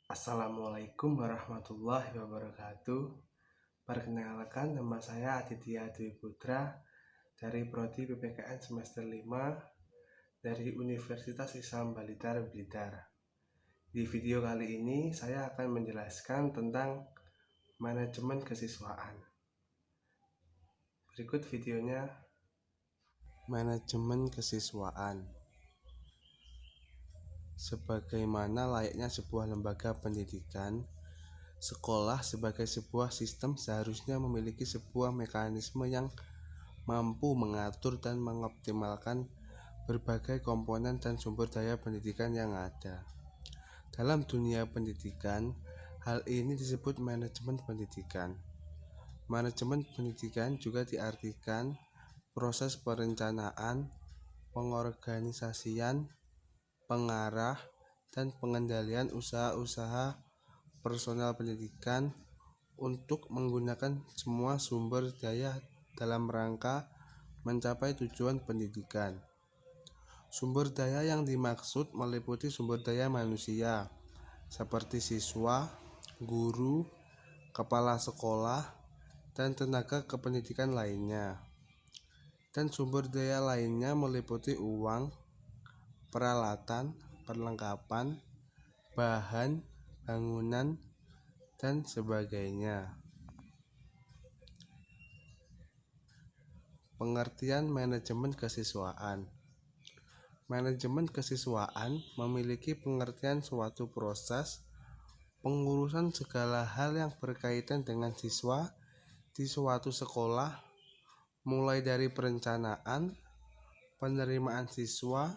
Assalamualaikum warahmatullahi wabarakatuh. Perkenalkan, nama saya Aditya Dwi Putra dari Prodi PPKN semester 5 dari Universitas Islam Blitar. Di video kali ini saya akan menjelaskan tentang manajemen kesiswaan. Berikut videonya. Manajemen kesiswaan. Sebagaimana layaknya sebuah lembaga pendidikan, sekolah sebagai sebuah sistem seharusnya memiliki sebuah mekanisme yang mampu mengatur dan mengoptimalkan berbagai komponen dan sumber daya pendidikan yang ada. Dalam dunia pendidikan, hal ini disebut manajemen pendidikan. Manajemen pendidikan juga diartikan proses perencanaan, pengorganisasian, pengarah, dan pengendalian usaha-usaha personal pendidikan untuk menggunakan semua sumber daya dalam rangka mencapai tujuan pendidikan. Sumber daya yang dimaksud meliputi sumber daya manusia seperti siswa, guru, kepala sekolah, dan tenaga kependidikan lainnya. Dan sumber daya lainnya meliputi uang, peralatan, perlengkapan, bahan, bangunan, dan sebagainya. Pengertian manajemen kesiswaan. Manajemen kesiswaan memiliki pengertian suatu proses pengurusan segala hal yang berkaitan dengan siswa di suatu sekolah, mulai dari perencanaan, penerimaan siswa,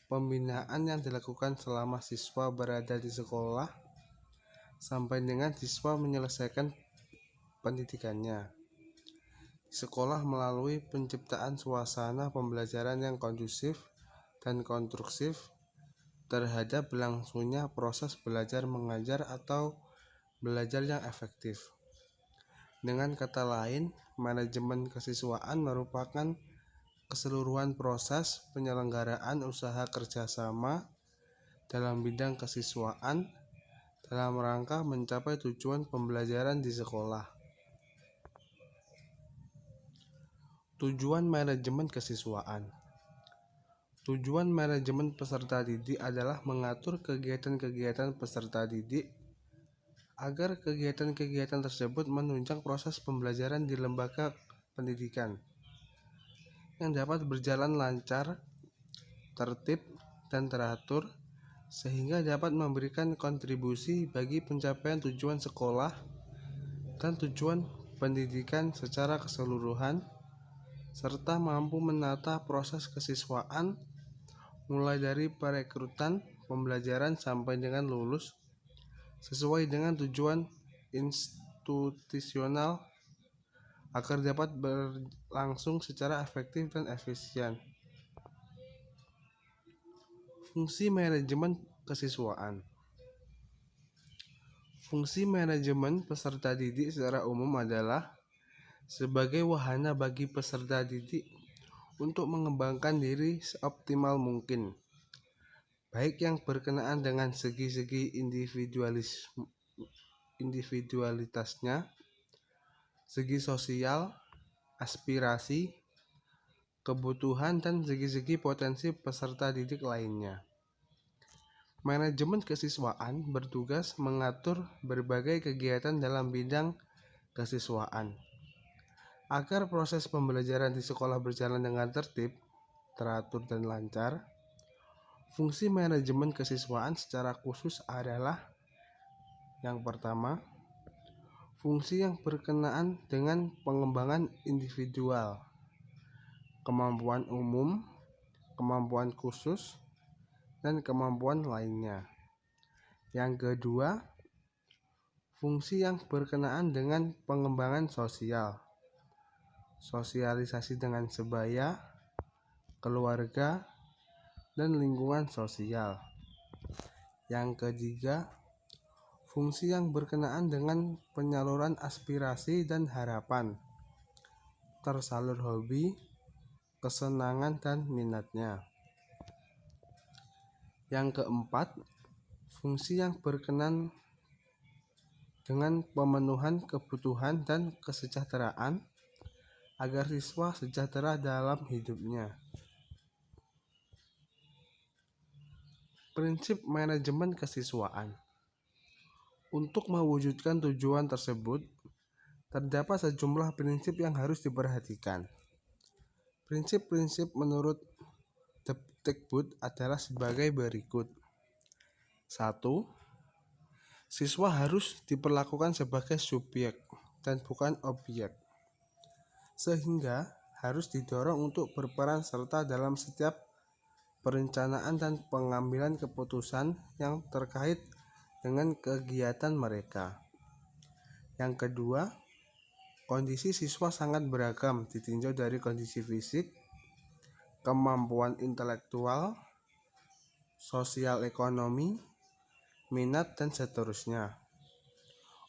pembinaan yang dilakukan selama siswa berada di sekolah, sampai dengan siswa menyelesaikan pendidikannya. Sekolah melalui penciptaan suasana pembelajaran yang kondusif dan konstruktif terhadap berlangsungnya proses belajar mengajar atau belajar yang efektif. Dengan kata lain, manajemen kesiswaan merupakan keseluruhan proses penyelenggaraan usaha kerjasama dalam bidang kesiswaan dalam rangka mencapai tujuan pembelajaran di sekolah. Tujuan manajemen kesiswaan. Tujuan manajemen peserta didik adalah mengatur kegiatan-kegiatan peserta didik agar kegiatan-kegiatan tersebut menunjang proses pembelajaran di lembaga pendidikan yang dapat berjalan lancar, tertib, dan teratur, sehingga dapat memberikan kontribusi bagi pencapaian tujuan sekolah dan tujuan pendidikan secara keseluruhan, serta mampu menata proses kesiswaan mulai dari perekrutan, pembelajaran sampai dengan lulus sesuai dengan tujuan institusional agar dapat berlangsung secara efektif dan efisien. Fungsi manajemen kesiswaan. Fungsi manajemen peserta didik secara umum adalah sebagai wahana bagi peserta didik untuk mengembangkan diri seoptimal mungkin, baik yang berkenaan dengan segi-segi individualitasnya, segi sosial, aspirasi, kebutuhan, dan segi-segi potensi peserta didik lainnya. Manajemen kesiswaan bertugas mengatur berbagai kegiatan dalam bidang kesiswaan agar proses pembelajaran di sekolah berjalan dengan tertib, teratur, dan lancar. Fungsi manajemen kesiswaan secara khusus adalah yang pertama, fungsi yang berkenaan dengan pengembangan individual, kemampuan umum, kemampuan khusus, dan kemampuan lainnya. Yang kedua, fungsi yang berkenaan dengan pengembangan sosial, sosialisasi dengan sebaya, keluarga, dan lingkungan sosial. Yang ketiga, fungsi yang berkenaan dengan penyaluran aspirasi dan harapan, tersalur hobi, kesenangan, dan minatnya. Yang keempat, fungsi yang berkenan dengan pemenuhan kebutuhan dan kesejahteraan agar siswa sejahtera dalam hidupnya. Prinsip manajemen kesiswaan. Untuk mewujudkan tujuan tersebut, terdapat sejumlah prinsip yang harus diperhatikan. Prinsip-prinsip menurut Depdikbud adalah sebagai berikut. 1. Siswa harus diperlakukan sebagai subjek dan bukan objek, sehingga harus didorong untuk berperan serta dalam setiap perencanaan dan pengambilan keputusan yang terkait dengan kegiatan mereka. Yang kedua, kondisi siswa sangat beragam ditinjau dari kondisi fisik, kemampuan intelektual, sosial ekonomi, minat, dan seterusnya.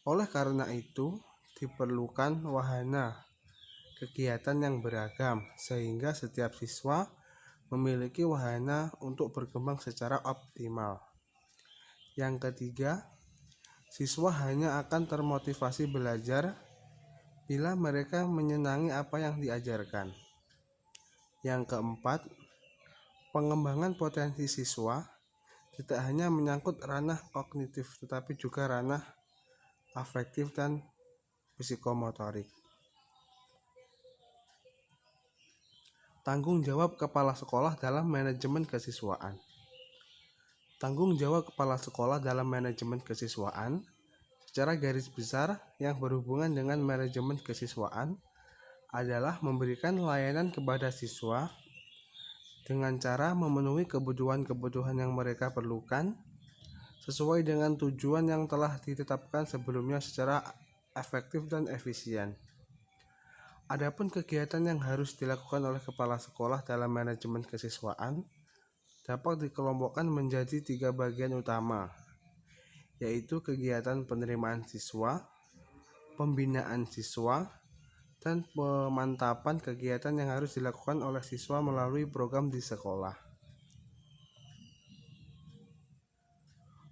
Oleh karena itu, diperlukan wahana kegiatan yang beragam sehingga setiap siswa memiliki wahana untuk berkembang secara optimal. Yang ketiga, siswa hanya akan termotivasi belajar bila mereka menyenangi apa yang diajarkan. Yang keempat, pengembangan potensi siswa tidak hanya menyangkut ranah kognitif tetapi juga ranah afektif dan psikomotorik. Tanggung jawab kepala sekolah dalam manajemen kesiswaan. Tanggung jawab kepala sekolah dalam manajemen kesiswaan secara garis besar yang berhubungan dengan manajemen kesiswaan adalah memberikan layanan kepada siswa dengan cara memenuhi kebutuhan-kebutuhan yang mereka perlukan sesuai dengan tujuan yang telah ditetapkan sebelumnya secara efektif dan efisien. Adapun kegiatan yang harus dilakukan oleh kepala sekolah dalam manajemen kesiswaan dapat dikelompokkan menjadi 3 bagian utama, yaitu kegiatan penerimaan siswa, pembinaan siswa, dan pemantapan kegiatan yang harus dilakukan oleh siswa melalui program di sekolah.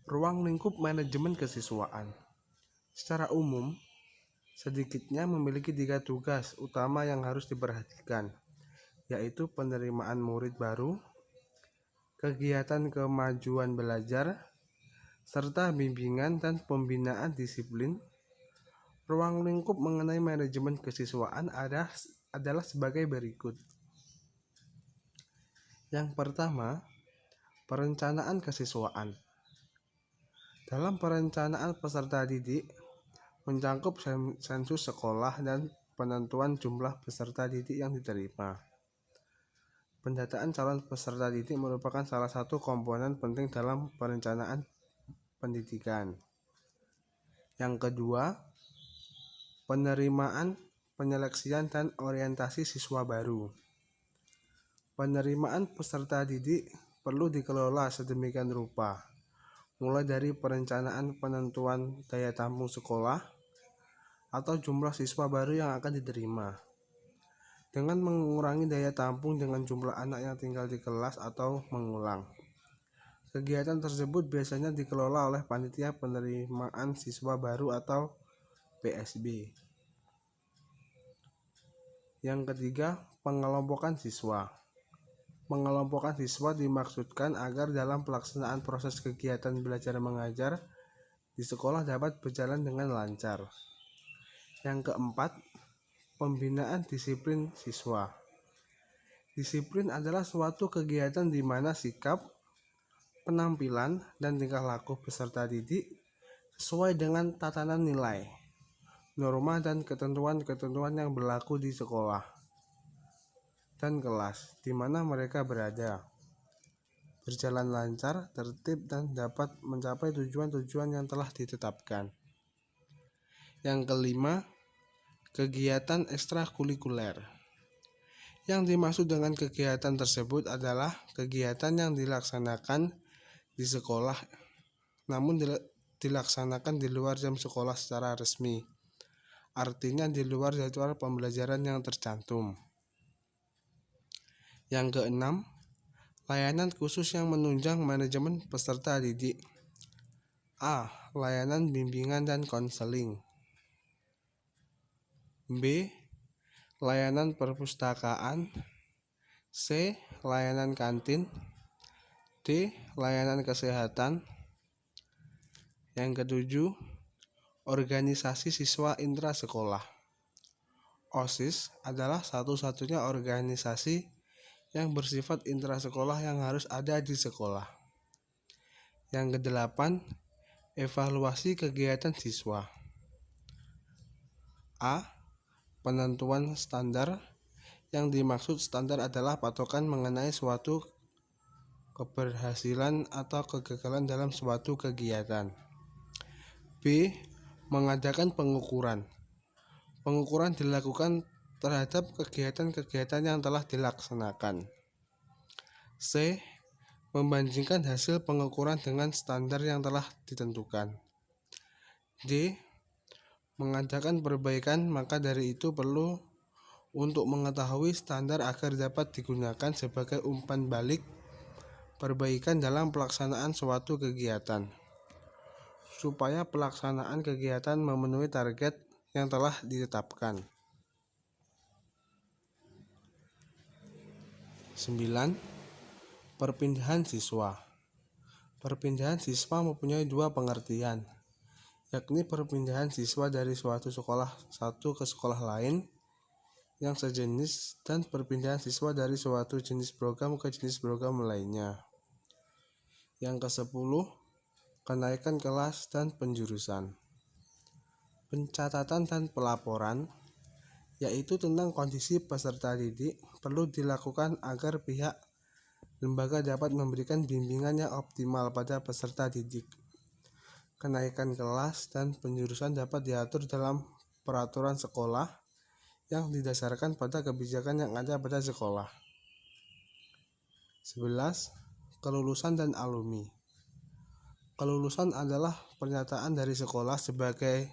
Ruang lingkup manajemen kesiswaan. Secara umum, sedikitnya memiliki 3 tugas utama yang harus diperhatikan, yaitu penerimaan murid baru, kegiatan kemajuan belajar, serta bimbingan dan pembinaan disiplin. Ruang lingkup mengenai manajemen kesiswaan adalah sebagai berikut. Yang pertama, perencanaan kesiswaan. Dalam perencanaan peserta didik mencakup sensus sekolah dan penentuan jumlah peserta didik yang diterima. Pendataan calon peserta didik merupakan salah satu komponen penting dalam perencanaan pendidikan. Yang kedua, penerimaan, penyeleksian, dan orientasi siswa baru. Penerimaan peserta didik perlu dikelola sedemikian rupa, mulai dari perencanaan penentuan daya tampung sekolah atau jumlah siswa baru yang akan diterima, dengan mengurangi daya tampung dengan jumlah anak yang tinggal di kelas atau mengulang. Kegiatan tersebut biasanya dikelola oleh panitia penerimaan siswa baru atau PSB. Yang ketiga, pengelompokan siswa. Pengelompokan siswa dimaksudkan agar dalam pelaksanaan proses kegiatan belajar mengajar di sekolah dapat berjalan dengan lancar. Yang keempat, pembinaan disiplin siswa. Disiplin adalah suatu kegiatan di mana sikap, penampilan, dan tingkah laku peserta didik sesuai dengan tatanan nilai, norma, dan ketentuan-ketentuan yang berlaku di sekolah dan kelas di mana mereka berada, berjalan lancar, tertib, dan dapat mencapai tujuan-tujuan yang telah ditetapkan. Yang kelima, kegiatan ekstrakurikuler. Yang dimaksud dengan kegiatan tersebut adalah kegiatan yang dilaksanakan di sekolah namun dilaksanakan di luar jam sekolah secara resmi, artinya di luar jadwal pembelajaran yang tercantum. Yang keenam, layanan khusus yang menunjang manajemen peserta didik. A. Layanan bimbingan dan konseling. B. Layanan perpustakaan. C. Layanan kantin. D. Layanan kesehatan. Yang ketujuh, organisasi siswa intrasekolah. OSIS adalah satu-satunya organisasi yang bersifat intrasekolah yang harus ada di sekolah. Yang kedelapan, evaluasi kegiatan siswa. A. Penentuan standar. Yang dimaksud standar adalah patokan mengenai suatu keberhasilan atau kegagalan dalam suatu kegiatan. B. Mengadakan pengukuran. Pengukuran dilakukan terhadap kegiatan-kegiatan yang telah dilaksanakan. C. Membandingkan hasil pengukuran dengan standar yang telah ditentukan. D. Mengadakan perbaikan, maka dari itu perlu untuk mengetahui standar agar dapat digunakan sebagai umpan balik perbaikan dalam pelaksanaan suatu kegiatan, supaya pelaksanaan kegiatan memenuhi target yang telah ditetapkan. 9. Perpindahan siswa. Perpindahan siswa mempunyai dua pengertian, yakni perpindahan siswa dari suatu sekolah satu ke sekolah lain yang sejenis dan perpindahan siswa dari suatu jenis program ke jenis program lainnya. Yang ke-10, kenaikan kelas dan penjurusan. Pencatatan dan pelaporan, yaitu tentang kondisi peserta didik, perlu dilakukan agar pihak lembaga dapat memberikan bimbingan yang optimal pada peserta didik. Kenaikan kelas dan penjurusan dapat diatur dalam peraturan sekolah yang didasarkan pada kebijakan yang ada pada sekolah. 11. Kelulusan dan alumni. Kelulusan adalah pernyataan dari sekolah sebagai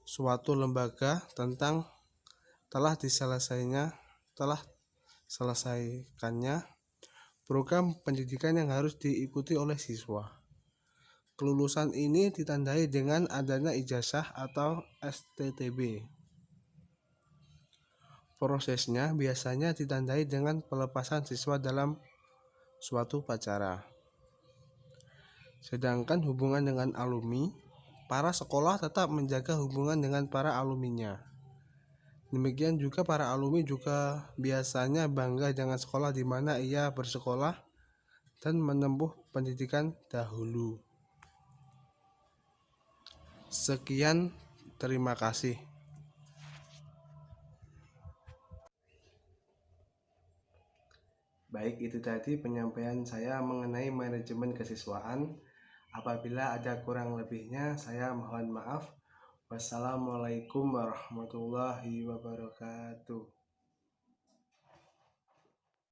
suatu lembaga tentang telah selesaikannya program pendidikan yang harus diikuti oleh siswa. Kelulusan ini ditandai dengan adanya ijazah atau STTB. Prosesnya biasanya ditandai dengan pelepasan siswa dalam suatu upacara. Sedangkan hubungan dengan alumni, para sekolah tetap menjaga hubungan dengan para alumninya. Demikian juga para alumni juga biasanya bangga dengan sekolah di mana ia bersekolah dan menempuh pendidikan dahulu. Sekian, terima kasih. Baik, itu tadi penyampaian saya mengenai manajemen kesiswaan. Apabila ada kurang lebihnya, saya mohon maaf. Wassalamualaikum warahmatullahi wabarakatuh.